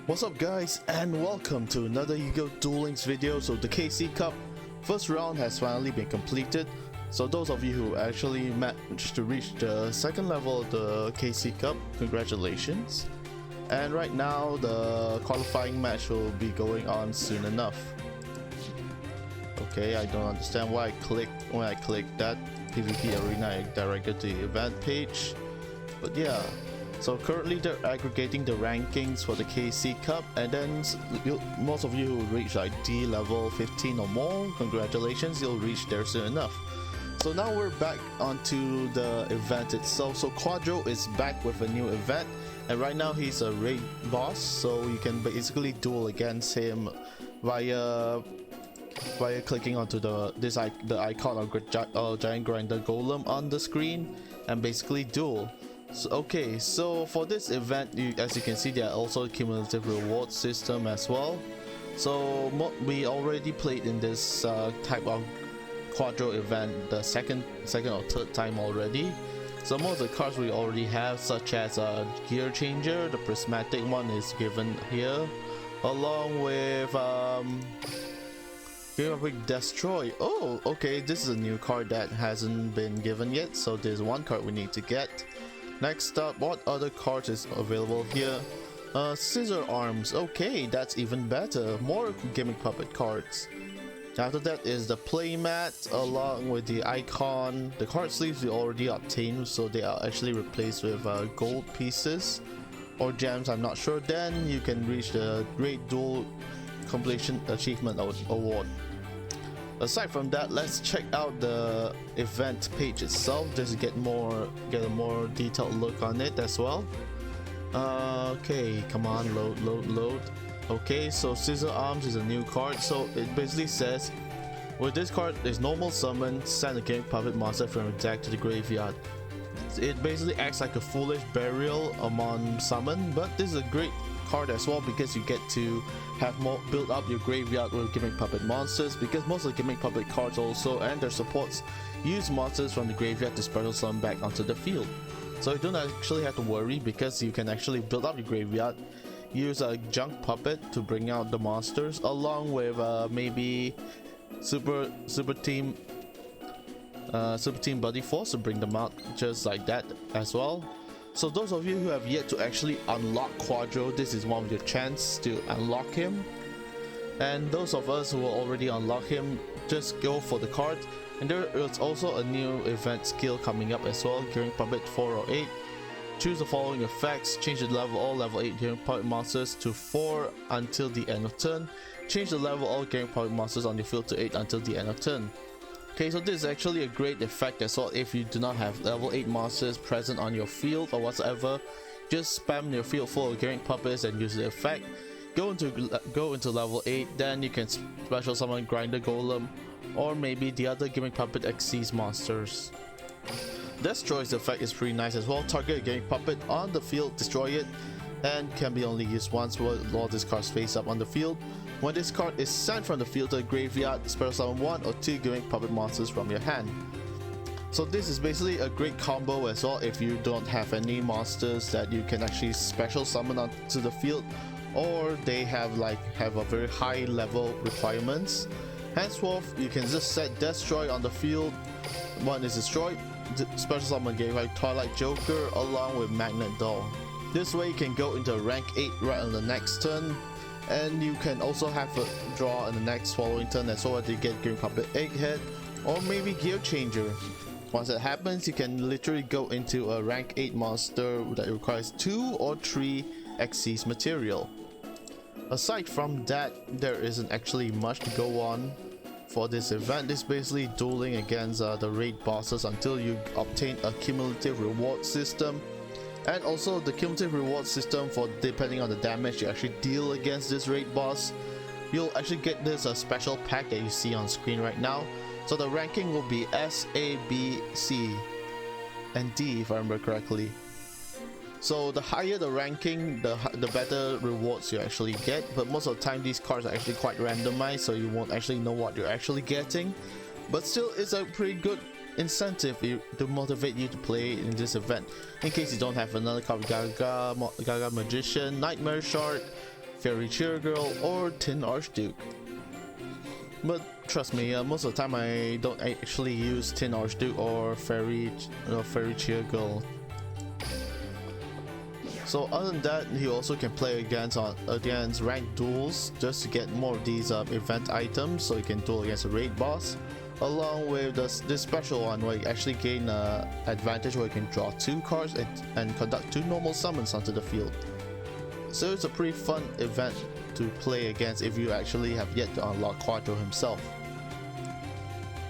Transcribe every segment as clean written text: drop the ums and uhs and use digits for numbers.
What's up guys, and welcome to another YuGiOh Dueling video. So the KC Cup first round has finally been completed. So those of you who actually managed to reach the second level of the KC Cup, congratulations. And right now the qualifying match will be going on soon enough. Okay, I don't understand why when I clicked that PvP arena, I directed to the event page. But yeah. So currently they're aggregating the rankings for the KC Cup, and then most of you who reach like D level 15 or more, congratulations, you'll reach there soon enough. So now we're back onto the event itself. So Quattro is back with a new event, and right now he's a raid boss, so you can basically duel against him via clicking onto the icon of giant grinder golem on the screen and basically duel. So, okay, so for this event, as you can see, there are also a cumulative reward system as well. So we already played in this type of Quattro event the second or third time already. So most of the cards we already have, such as Gear Changer, the prismatic one is given here, along with Gimmick Destroy. Oh, okay, this is a new card that hasn't been given yet, so there's one card we need to get. Next up, what other cards is available here? Scissor Arms. Okay, that's even better. More Gimmick Puppet cards. After that is the playmat along with the icon. The card sleeves we already obtained, so they are actually replaced with gold pieces or gems, I'm not sure. Then you can reach the Great Duel Completion Achievement Award. Aside from that, let's check out the event page itself just to get a more detailed look on it as well. Okay, come on, load. Okay, so Scissor Arms is a new card. So it basically says, with this card is normal summon, send a Gimmick Puppet monster from your deck to the graveyard. It basically acts like a foolish burial among summon, but this is a great card as well because you get to have build up your graveyard with Gimmick Puppet monsters, because most of the Gimmick Puppet cards also and their supports use monsters from the graveyard to special summon back onto the field. So you don't actually have to worry because you can actually build up your graveyard, use a junk puppet to bring out the monsters, along with maybe super team Buddy Force to bring them out just like that as well. So those of you who have yet to actually unlock Quattro, this is one of your chances to unlock him. And those of us who will already unlock him, just go for the card. And there is also a new event skill coming up as well, Gimmick Puppet 4 or 8. Choose the following effects: change the level all level 8 Gimmick Puppet monsters to 4 until the end of turn. Change the level all Gimmick Puppet monsters on your field to 8 until the end of turn. Okay, so this is actually a great effect as well. If you do not have level 8 monsters present on your field or whatsoever, just spam your field full of Gimmick Puppets and use the effect. Go into level 8, then you can special summon Grinder Golem or maybe the other Gimmick Puppet XC's monsters. Destroy's effect is pretty nice as well. Target a Gimmick Puppet on the field, destroy it, and can be only used once while this card's face up on the field. When this card is sent from the field to the graveyard, special summon 1 or 2 Gimmick Puppet monsters from your hand. So this is basically a great combo as well if you don't have any monsters that you can actually special summon onto the field, or they have a very high level requirements. Henceforth, you can just set Destroy on the field. One is destroyed, special summon game like Twilight Joker along with Magnet Doll. This way you can go into rank 8 right on the next turn. And you can also have a draw in the next following turn as well to get Gimmick Puppet Egghead or maybe Gear Changer. Once that happens, you can literally go into a rank 8 monster that requires 2 or 3 XC's material. Aside from that, there isn't actually much to go on for this event. This is basically dueling against the raid bosses until you obtain a cumulative reward system. And also the cumulative reward system for depending on the damage you actually deal against this raid boss. You'll actually get this special pack that you see on screen right now. So the ranking will be S, A, B, C, and D if I remember correctly. So the higher the ranking, the better rewards you actually get. But most of the time these cards are actually quite randomized, so you won't actually know what you're actually getting. But still, it's a pretty good incentive to motivate you to play in this event. In case you don't have another copy, Gaga Magician, Nightmare Shard, Fairy Cheer Girl, or Tin Archduke. But trust me, most of the time I don't actually use Tin Archduke or Fairy Cheer Girl. So other than that, he also can play against ranked duels just to get more of these event items, so you can duel against a raid boss. Along with this special one where you actually gain advantage where you can draw 2 cards and conduct 2 normal summons onto the field. So it's a pretty fun event to play against if you actually have yet to unlock Quattro himself.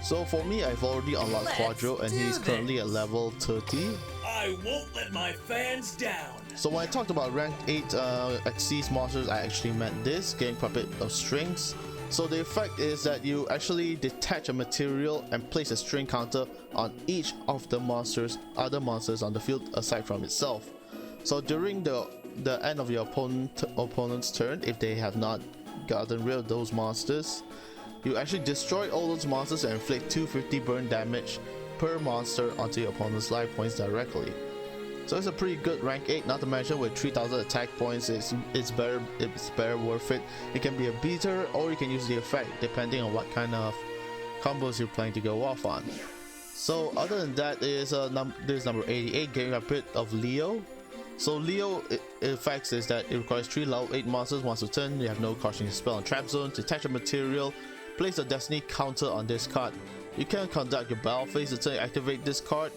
So for me, I've already unlocked Quattro and he's currently at level 30. I won't let my fans down. So when I talked about rank 8 Xyz monsters, I actually meant this, getting Puppet of Strings. So the effect is that you actually detach a material and place a string counter on each of the other monsters on the field aside from itself. So during the end of your opponent's turn, if they have not gotten rid of those monsters, you actually destroy all those monsters and inflict 250 burn damage per monster onto your opponent's life points directly. So it's a pretty good rank 8, not to mention with 3000 attack points, it's better worth it. It can be a beater or you can use the effect depending on what kind of combos you're planning to go off on. So other than that is this number 88, getting a bit of Leo. So Leo effects is that it requires 3 level 8 monsters once a turn. You have no casting spell on trap zone, detach a material, place a destiny counter on this card. You can conduct your battle phase until you activate this card.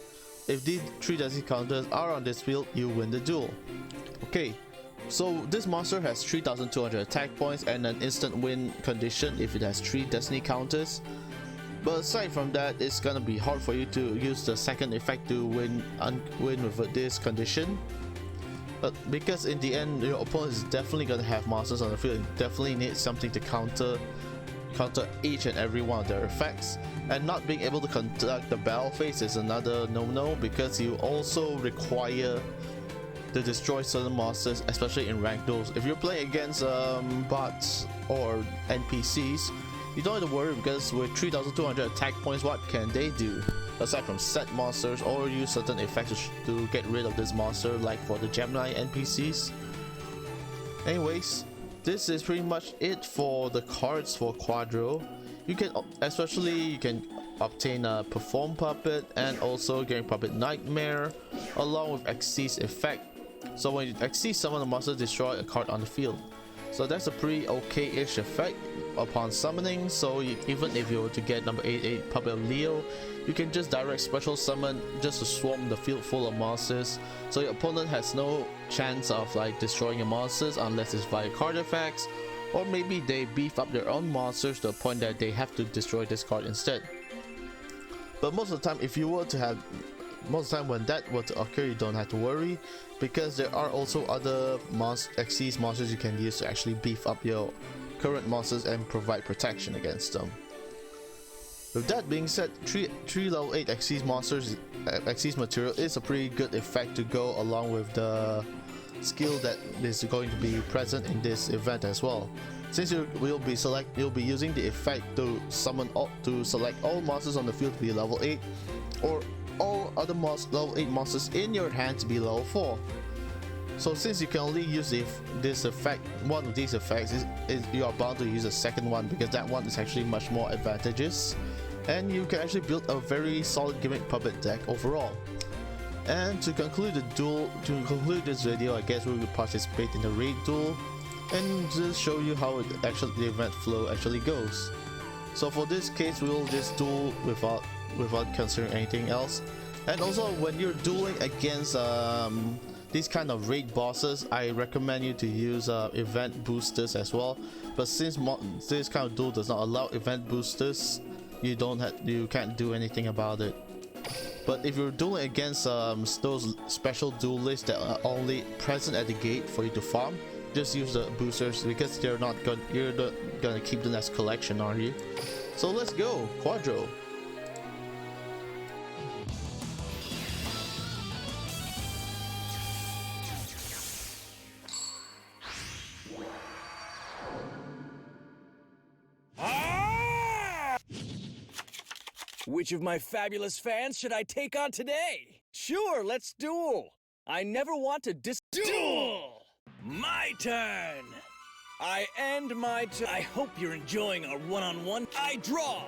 If these 3 destiny counters are on this field, you win the duel. Okay, so this monster has 3200 attack points and an instant win condition if it has 3 destiny counters. But aside from that, it's gonna be hard for you to use the second effect to win with this condition. But because in the end, your opponent is definitely gonna have monsters on the field, you definitely need something to counter each and every one of their effects. And not being able to conduct the battle phase is another no-no, because you also require to destroy certain monsters, especially in ranked duels. If you're playing against bots or NPCs, you don't have to worry, because with 3200 attack points, what can they do aside from set monsters or use certain effects to get rid of this monster, like for the Gemini NPCs. Anyways, this is pretty much it for the cards for Quattro. You can obtain a Perform Puppet and also getting Puppet Nightmare along with Xyz effect. So when you Xyz summon the monster, destroy a card on the field. So that's a pretty okay-ish effect upon summoning. So even if you were to get number 88 Puppet of Leo, you can just direct special summon just to swarm the field full of monsters. So your opponent has no chance of like destroying your monsters unless it's via card effects, or maybe they beef up their own monsters to the point that they have to destroy this card instead. But most of the time, when that were to occur, you don't have to worry, because there are also other Xyz monsters you can use to actually beef up your current monsters and provide protection against them. With that being said, 3 level 8 Xyz material is a pretty good effect to go along with the skill that is going to be present in this event as well. Since you'll be using the effect to select all monsters on the field to be level 8, or all other level 8 monsters in your hand to be level 4. So since you can only use this effect, one of these effects, you are bound to use a second one, because that one is actually much more advantageous, and you can actually build a very solid Gimmick puppet deck overall. And to conclude this video, I guess we will participate in the raid duel and just show you how the event flow actually goes. So for this case, we will just duel without considering anything else. And also, when you're dueling against these kind of raid bosses, I recommend you to use event boosters as well. But since this kind of duel does not allow event boosters, you can't do anything about it. But if you're dueling against those special duelists that are only present at the gate for you to farm, just use the boosters, because you're not gonna keep them as collection, are you? So let's go, Quattro. Which of my fabulous fans should I take on today? Sure, let's duel. I never want to duel. My turn. I end my turn. I hope you're enjoying a one-on-one. I draw.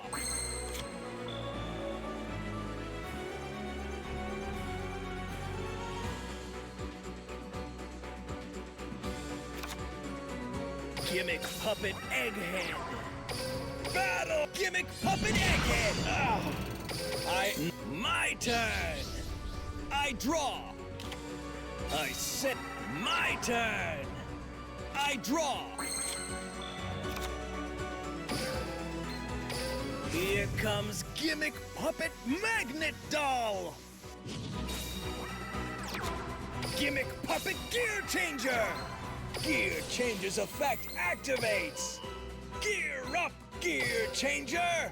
Gimmick Puppet Egghead. Battle! Gimmick Puppet Egghead! My turn! I draw! I set my turn! I draw! Here comes Gimmick Puppet Magnet Doll! Gimmick Puppet Gear Changer! Gear Changer's effect activates! Gear up, Gear Changer!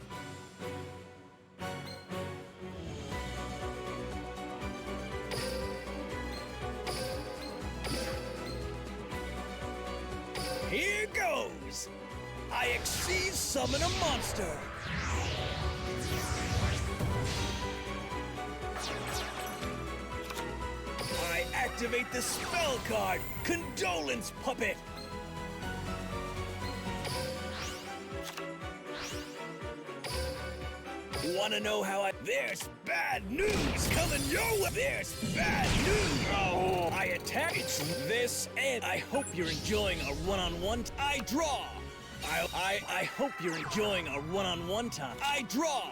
Here goes! I exceed summon a monster! I activate the spell card, Condolence Puppet! Wanna know how There's bad news coming your way! There's bad news! Oh, I attack! It's this, and I hope you're enjoying a one-on-one. I draw! I hope you're enjoying a one-on-one time. I draw!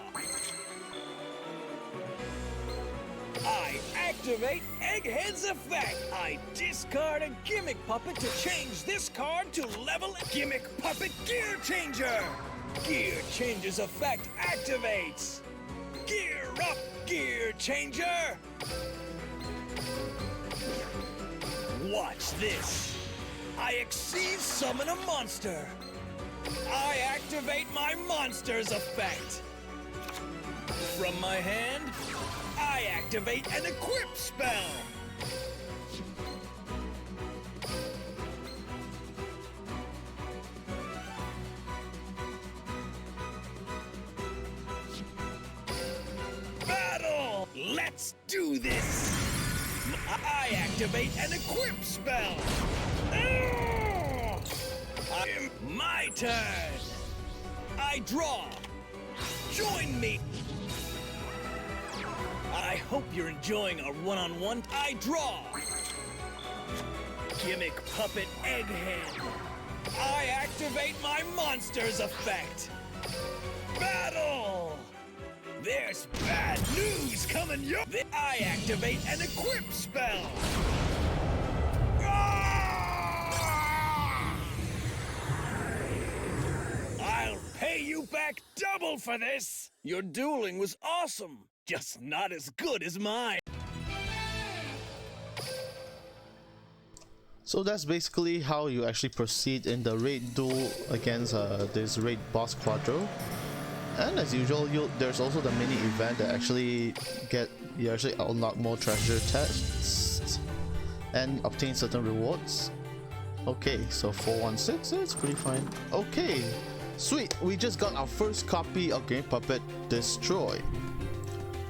I activate Egghead's effect! I discard a Gimmick Puppet to change this card to level Gimmick Puppet Gear Changer! Gear Changer's effect activates! Gear up, Gear Changer! Watch this! I exceed summon a monster! I activate my monster's effect! From my hand, I activate an equip spell! Battle! Let's do this! I activate an equip spell! My turn! I draw! Join me! I hope you're enjoying a one-on-one. I draw! Gimmick Puppet Egghead! I activate my monster's effect! Battle! There's bad news coming your... I activate an equip spell! I'll pay you back double for this! Your dueling was awesome! Just not as good as mine. So that's basically how you actually proceed in the raid duel against this raid boss Quattro. And as usual, there's also the mini event that actually you actually unlock more treasure chests and obtain certain rewards. Okay, so 416, it's pretty fine. Okay, sweet, we just got our first copy of Game Puppet Destroy.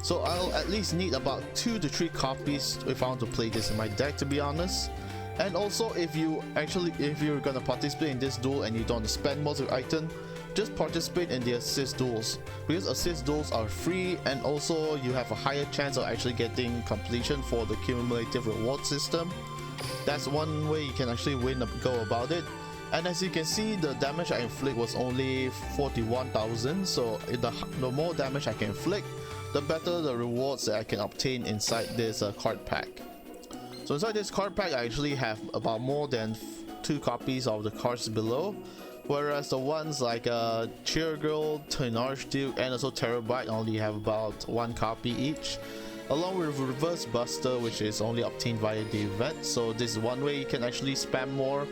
So I'll at least need about 2 to 3 copies if I want to play this in my deck, to be honest. And also, if you're gonna participate in this duel and you don't want to spend most of your item, just participate in the assist duels, because assist duels are free, and also you have a higher chance of actually getting completion for the cumulative reward system. That's one way you can actually go about it. And as you can see, the damage I inflict was only 41,000, so the more damage I can inflict, the better the rewards that I can obtain inside this card pack. So inside this card pack, I actually have about more than 2 copies of the cards below, whereas the ones like Cheer Girl, Tenarch Duke, and also Terabyte only have about 1 copy each, along with Reverse Buster, which is only obtained via the event. So this is one way you can actually spam more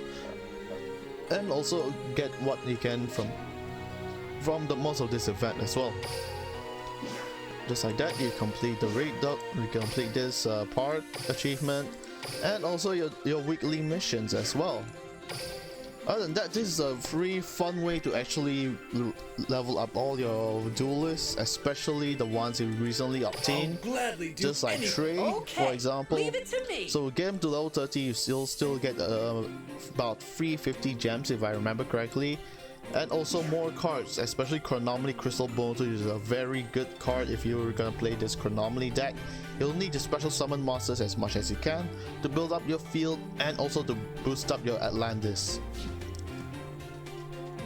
and also get what you can from the most of this event as well. Just like that, you complete the raid duck, you complete this part achievement, and also your weekly missions as well. Other than that, this is a free fun way to actually level up all your duelists, especially the ones you recently obtained, just like Trey, for example. Leave it to me. So get him to level 30, you still get about 350 gems if I remember correctly, and also more cards, especially Chronomaly Crystal Bones, which is a very good card if you're gonna play this Chronomaly deck. You'll need to special summon monsters as much as you can to build up your field and also to boost up your Atlantis.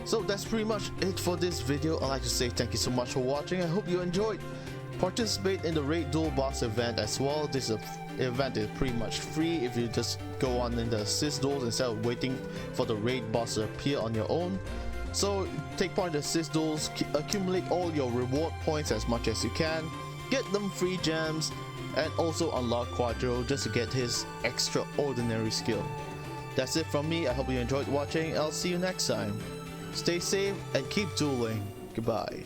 So that's pretty much it for this video. I'd like to say thank you so much for watching. I hope you enjoyed. Participate in the Raid Duel Boss event as well. This event is pretty much free if you just go on in the assist duels instead of waiting for the raid boss to appear on your own. So take part in the assist duels, accumulate all your reward points as much as you can, get them free gems, and also unlock Quattro just to get his extraordinary skill. That's it from me. I hope you enjoyed watching. I'll see you next time. Stay safe and keep dueling. Goodbye.